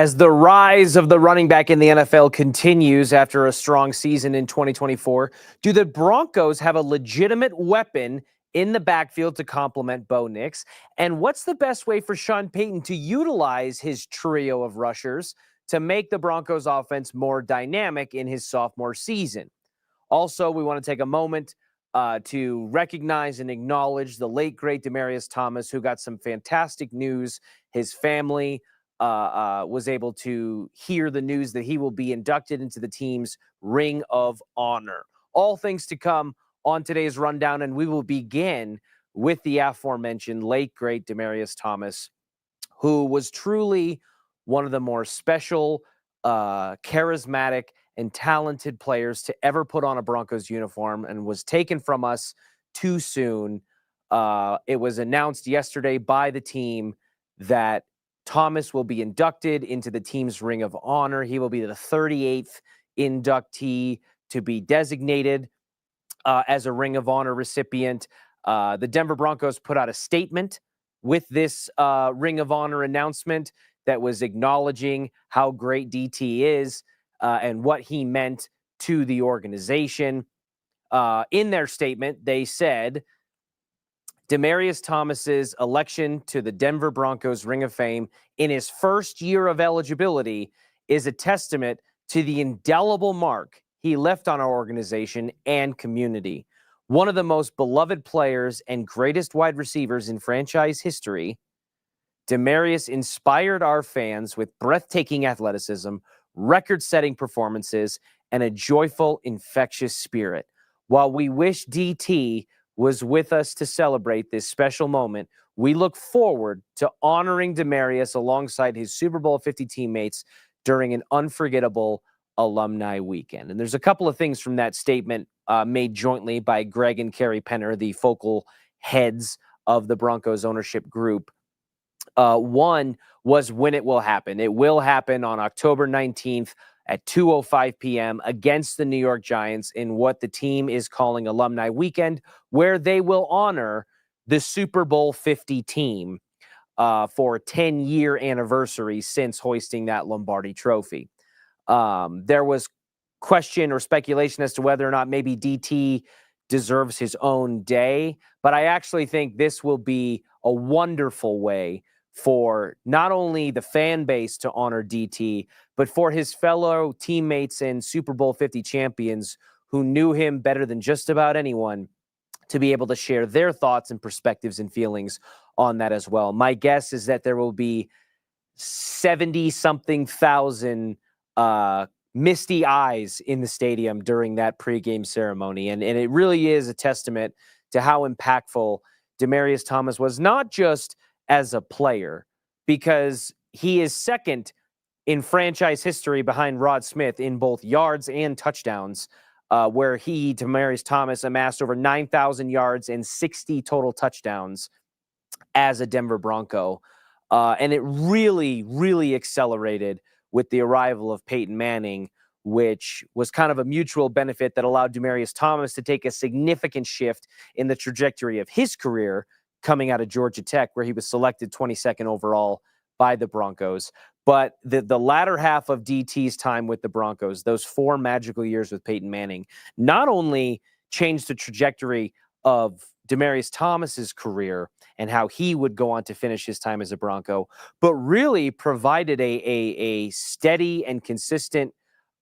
As the rise of the running back in the NFL continues after a strong season in 2024, do the Broncos have a legitimate weapon in the backfield to complement Bo Nix? And what's the best way for Sean Payton to utilize his trio of rushers to make the Broncos offense more dynamic in his sophomore season? Also, we want to take a moment to recognize and acknowledge the late, great Demaryius Thomas, who got some fantastic news. His family was able to hear the news that he will be inducted into the team's Ring of Honor. All things to come on today's rundown, and we will begin with the aforementioned late, great Demaryius Thomas, who was truly one of the more special, charismatic, and talented players to ever put on a Broncos uniform, and was taken from us too soon. It was announced yesterday by the team that Thomas will be inducted into the team's Ring of Honor. He will be the 38th inductee to be designated as a Ring of Honor recipient. The Denver Broncos put out a statement with this Ring of Honor announcement that was acknowledging how great DT is and what he meant to the organization. In their statement, they said, Demaryius Thomas's election to the Denver Broncos Ring of Fame in his first year of eligibility is a testament to the indelible mark he left on our organization and community. One of the most beloved players and greatest wide receivers in franchise history, Demaryius inspired our fans with breathtaking athleticism, record-setting performances, and a joyful, infectious spirit. While we wish DT was with us to celebrate this special moment, we look forward to honoring Demaryius alongside his Super Bowl 50 teammates during an unforgettable alumni weekend. And there's a couple of things from that statement made jointly by Greg and Kerry Penner, the focal heads of the Broncos ownership group. One was when it will happen. It will happen on October 19th at 2:05 p.m. against the New York Giants in what the team is calling Alumni Weekend, where they will honor the Super Bowl 50 team for a 10-year anniversary since hoisting that Lombardi trophy. There was question or speculation as to whether or not maybe DT deserves his own day, but I actually think this will be a wonderful way for not only the fan base to honor DT, but for his fellow teammates and Super Bowl 50 champions who knew him better than just about anyone to be able to share their thoughts and perspectives and feelings on that as well. My guess is that there will be 70-something thousand misty eyes in the stadium during that pregame ceremony. And it really is a testament to how impactful Demaryius Thomas was, not just as a player, because he is second in franchise history behind Rod Smith in both yards and touchdowns, where Demaryius Thomas, amassed over 9,000 yards and 60 total touchdowns as a Denver Bronco. And it really, really accelerated with the arrival of Peyton Manning, which was kind of a mutual benefit that allowed Demaryius Thomas to take a significant shift in the trajectory of his career, coming out of Georgia Tech, where he was selected 22nd overall by the Broncos. But the latter half of DT's time with the Broncos, those 4 magical years with Peyton Manning, not only changed the trajectory of Demaryius Thomas's career and how he would go on to finish his time as a Bronco, but really provided a steady and consistent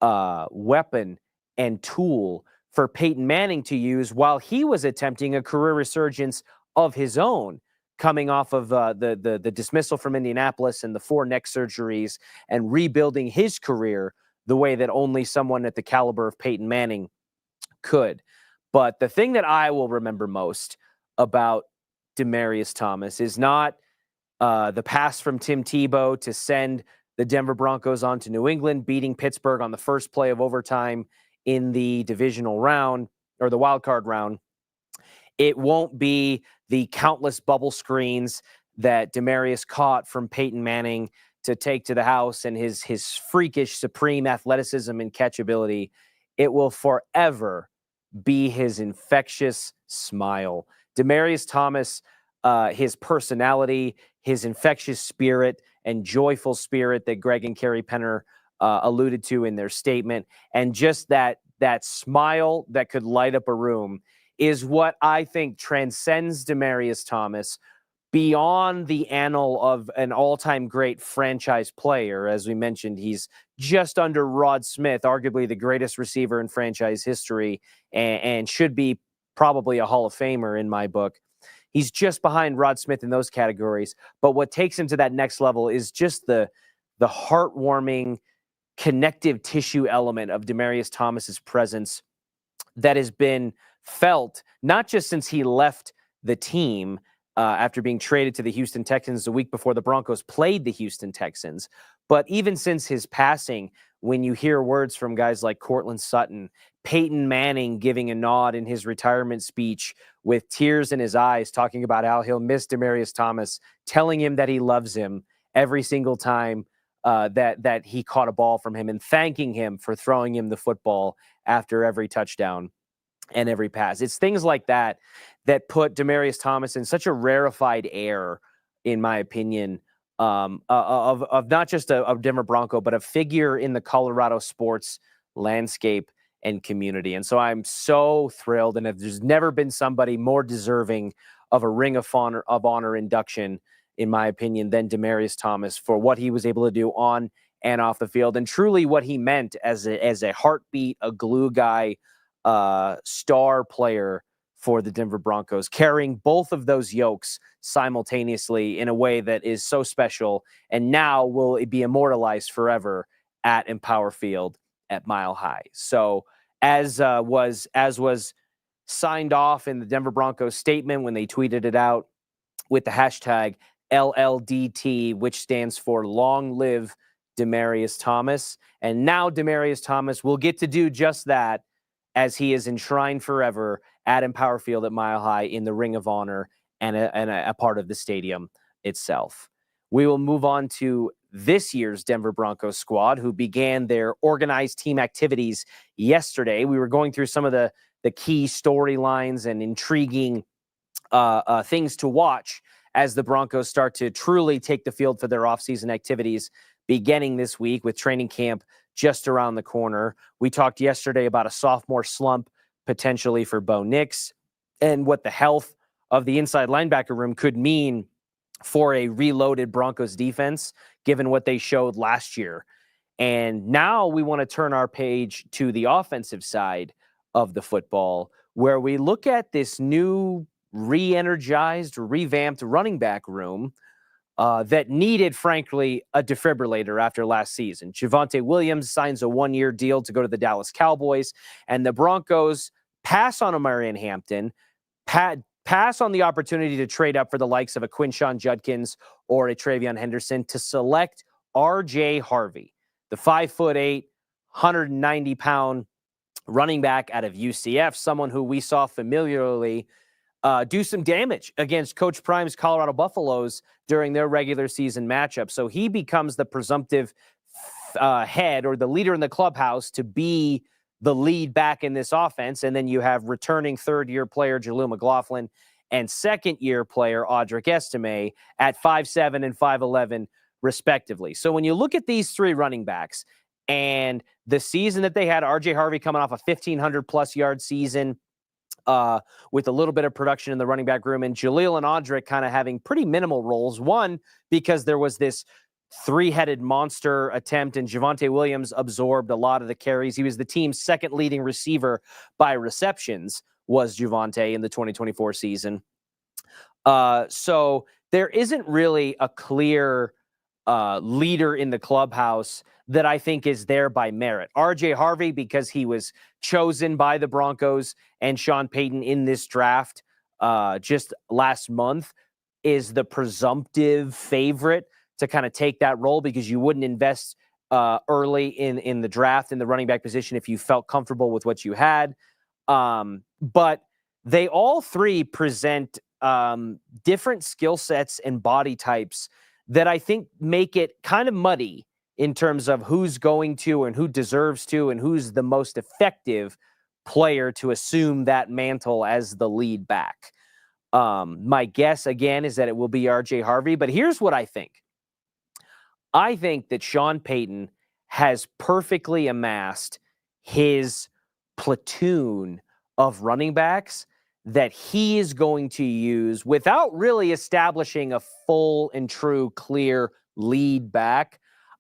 weapon and tool for Peyton Manning to use while he was attempting a career resurgence of his own, coming off of the dismissal from Indianapolis and the 4 neck surgeries, and rebuilding his career the way that only someone at the caliber of Peyton Manning could. But the thing that I will remember most about Demaryius Thomas is not the pass from Tim Tebow to send the Denver Broncos on to New England, beating Pittsburgh on the first play of overtime in the divisional round, or the wild card round. It won't be the countless bubble screens that Demaryius caught from Peyton Manning to take to the house and his freakish, supreme athleticism and catchability. It will forever be his infectious smile. Demaryius Thomas his personality, his infectious spirit and joyful spirit that Greg and Carrie Penner alluded to in their statement, and just that smile that could light up a room is what I think transcends Demaryius Thomas beyond the annal of an all-time great franchise player. As we mentioned, he's just under Rod Smith, arguably the greatest receiver in franchise history, and should be probably a Hall of Famer in my book. He's just behind Rod Smith in those categories. But what takes him to that next level is just the heartwarming connective tissue element of Demaryius Thomas's presence that has been felt not just since he left the team after being traded to the Houston Texans the week before the Broncos played the Houston Texans, but even since his passing, when you hear words from guys like Courtland Sutton, Peyton Manning giving a nod in his retirement speech with tears in his eyes, talking about how he'll miss Demaryius Thomas, telling him that he loves him every single time that he caught a ball from him, and thanking him for throwing him the football after every touchdown and every pass. It's things like that that put Demaryius Thomas in such a rarefied air, in my opinion, of not just a Denver Bronco, but a figure in the Colorado sports landscape and community. And so I'm so thrilled, and there's never been somebody more deserving of a Ring of Honor induction, in my opinion, than Demaryius Thomas, for what he was able to do on and off the field, and truly what he meant as a heartbeat, a glue guy, star player for the Denver Broncos, carrying both of those yokes simultaneously in a way that is so special, and now will be immortalized forever at Empower Field at Mile High. So as was signed off in the Denver Broncos statement when they tweeted it out with the hashtag LLDT, which stands for Long Live Demaryius Thomas. And now Demaryius Thomas will get to do just that, as he is enshrined forever at Empower Field at Mile High in the Ring of Honor and a part of the stadium itself. We will move on to this year's Denver Broncos squad, who began their organized team activities yesterday. We were going through some of the key storylines and intriguing things to watch as the Broncos start to truly take the field for their offseason activities beginning this week, with training camp just around the corner. We talked yesterday about a sophomore slump potentially for Bo Nix, and what the health of the inside linebacker room could mean for a reloaded Broncos defense, given what they showed last year. And now we want to turn our page to the offensive side of the football, where we look at this new re-energized, revamped running back room that needed, frankly, a defibrillator after last season. Javonte Williams signs a one-year deal to go to the Dallas Cowboys, and the Broncos pass on Omarion Hampton, pass on the opportunity to trade up for the likes of a Quinshon Judkins or a Travion Henderson to select RJ Harvey, the 5'8", 190-pound running back out of UCF, someone who we saw familiarly do some damage against Coach Prime's Colorado Buffaloes during their regular season matchup. So he becomes the presumptive head, or the leader in the clubhouse, to be the lead back in this offense. And then you have returning third-year player Jaleel McLaughlin and second-year player Audric Estime at 5'7" and 5'11", respectively. So when you look at these three running backs and the season that they had, RJ Harvey coming off a 1,500-plus yard season, with a little bit of production in the running back room, and Jaleel and Audric kind of having pretty minimal roles. One, because there was this three-headed monster attempt, and Javonte Williams absorbed a lot of the carries. He was the team's second leading receiver by receptions, was Javonte, in the 2024 season. So there isn't really a clear leader in the clubhouse that I think is there by merit. RJ Harvey, because he was chosen by the Broncos and Sean Payton in this draft just last month, is the presumptive favorite to kind of take that role, because you wouldn't invest early in the draft in the running back position if you felt comfortable with what you had. But they all three present different skill sets and body types that I think make it kind of muddy in terms of who's going to and who deserves to and who's the most effective player to assume that mantle as the lead back. My guess, again, is that it will be RJ Harvey. But here's what I think. I think that Sean Payton has perfectly amassed his platoon of running backs that he is going to use without really establishing a full and true, clear lead back.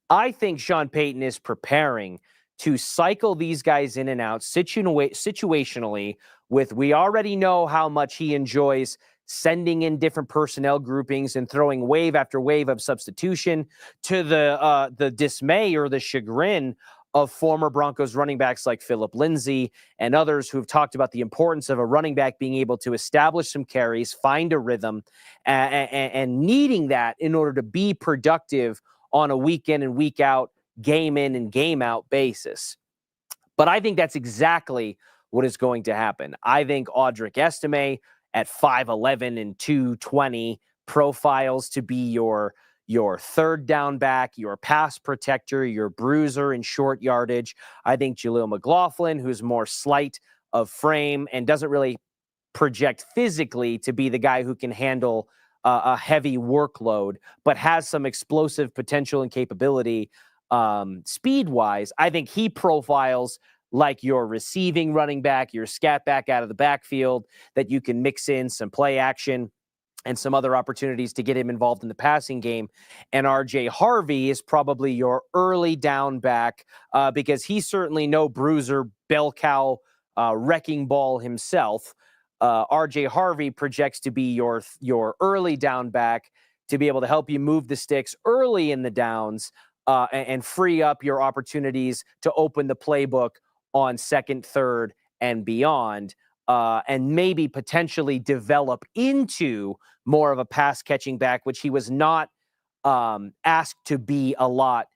I think Sean Payton is preparing to cycle these guys in and out situationally we already know how much he enjoys sending in different personnel groupings and throwing wave after wave of substitution to the dismay or the chagrin of former Broncos running backs like Phillip Lindsay and others who've talked about the importance of a running back being able to establish some carries, find a rhythm, and needing that in order to be productive on a week in and week out, game in and game out basis. But I think that's exactly what is going to happen. I think Audric Estime at 5'11" and 220 profiles to be your third down back, your pass protector, your bruiser in short yardage. I think Jaleel McLaughlin, who's more slight of frame and doesn't really project physically to be the guy who can handle a heavy workload, but has some explosive potential and capability speed-wise. I think he profiles like your receiving running back, your scat back out of the backfield, that you can mix in some play action and some other opportunities to get him involved in the passing game. And RJ Harvey is probably your early down back because he's certainly no bruiser, bell cow, wrecking ball himself. RJ Harvey projects to be your early down back to be able to help you move the sticks early in the downs and free up your opportunities to open the playbook on second, third, and beyond, and maybe potentially develop into more of a pass-catching back, which he was not asked to be a lot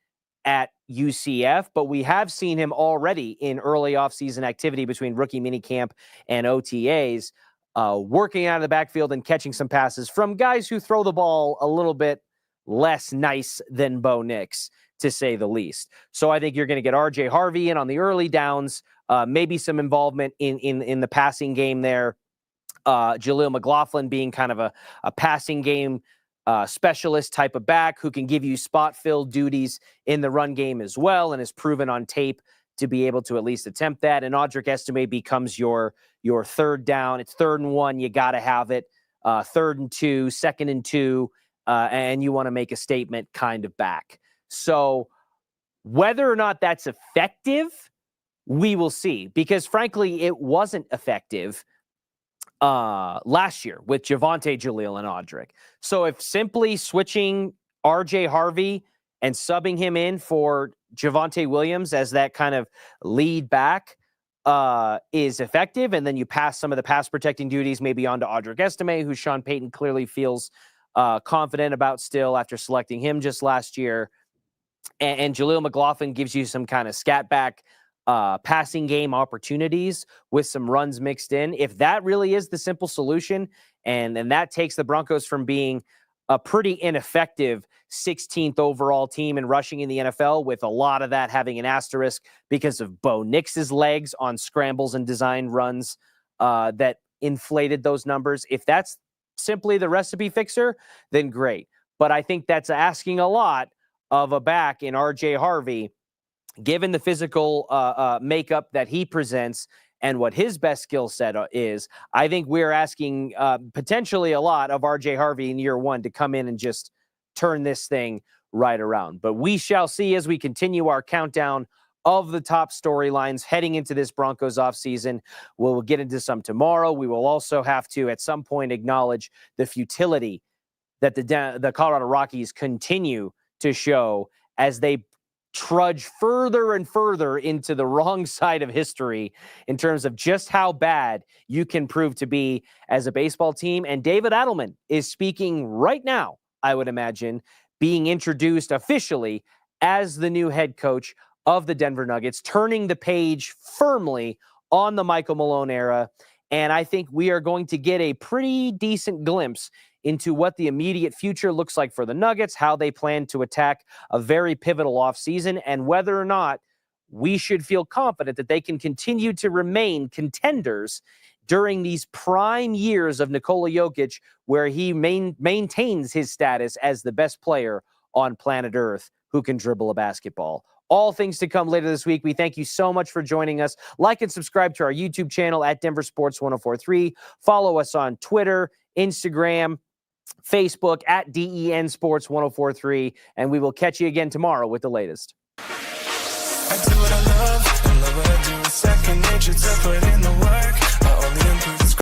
at UCF, but we have seen him already in early offseason activity between rookie minicamp and OTAs, working out of the backfield and catching some passes from guys who throw the ball a little bit less nice than Bo Nix, to say the least. So I think you're going to get RJ Harvey in on the early downs, maybe some involvement in the passing game there. Jaleel McLaughlin being kind of a passing game specialist type of back who can give you spot fill duties in the run game as well, and is proven on tape to be able to at least attempt that. And Audric Estime becomes your third down. It's 3rd and 1. You got to have it. 3rd and 2, 2nd and 2, and you want to make a statement kind of back. So whether or not that's effective, we will see, because frankly, it wasn't effective last year with Javonte, Jaleel, and Audric. So if simply switching RJ Harvey and subbing him in for Javonte Williams as that kind of lead back is effective, and then you pass some of the pass protecting duties maybe on to Audric Estime, who Sean Payton clearly feels confident about still after selecting him just last year, and Jaleel McLaughlin gives you some kind of scat back passing game opportunities with some runs mixed in. If that really is the simple solution, and that takes the Broncos from being a pretty ineffective 16th overall team in rushing in the NFL, with a lot of that having an asterisk because of Bo Nix's legs on scrambles and design runs that inflated those numbers. If that's simply the recipe fixer, then great. But I think that's asking a lot of a back in RJ Harvey, given the physical makeup that he presents and what his best skill set is. I think we're asking potentially a lot of RJ Harvey in year one to come in and just turn this thing right around. But we shall see as we continue our countdown of the top storylines heading into this Broncos offseason. We'll get into some tomorrow. We will also have to, at some point, acknowledge the futility that the Colorado Rockies continue to show as they trudge further and further into the wrong side of history in terms of just how bad you can prove to be as a baseball team. And David Adelman is speaking right now, I would imagine, being introduced officially as the new head coach of the Denver Nuggets, turning the page firmly on the Michael Malone era. And I think we are going to get a pretty decent glimpse into what the immediate future looks like for the Nuggets, how they plan to attack a very pivotal offseason, and whether or not we should feel confident that they can continue to remain contenders during these prime years of Nikola Jokic, where he maintains his status as the best player on planet Earth who can dribble a basketball. All things to come later this week. We thank you so much for joining us. Like and subscribe to our YouTube channel at Denver Sports 1043. Follow us on Twitter, Instagram, Facebook at DEN Sports 1043. And we will catch you again tomorrow with the latest. I do what I love what I do. Second nature to put in the work.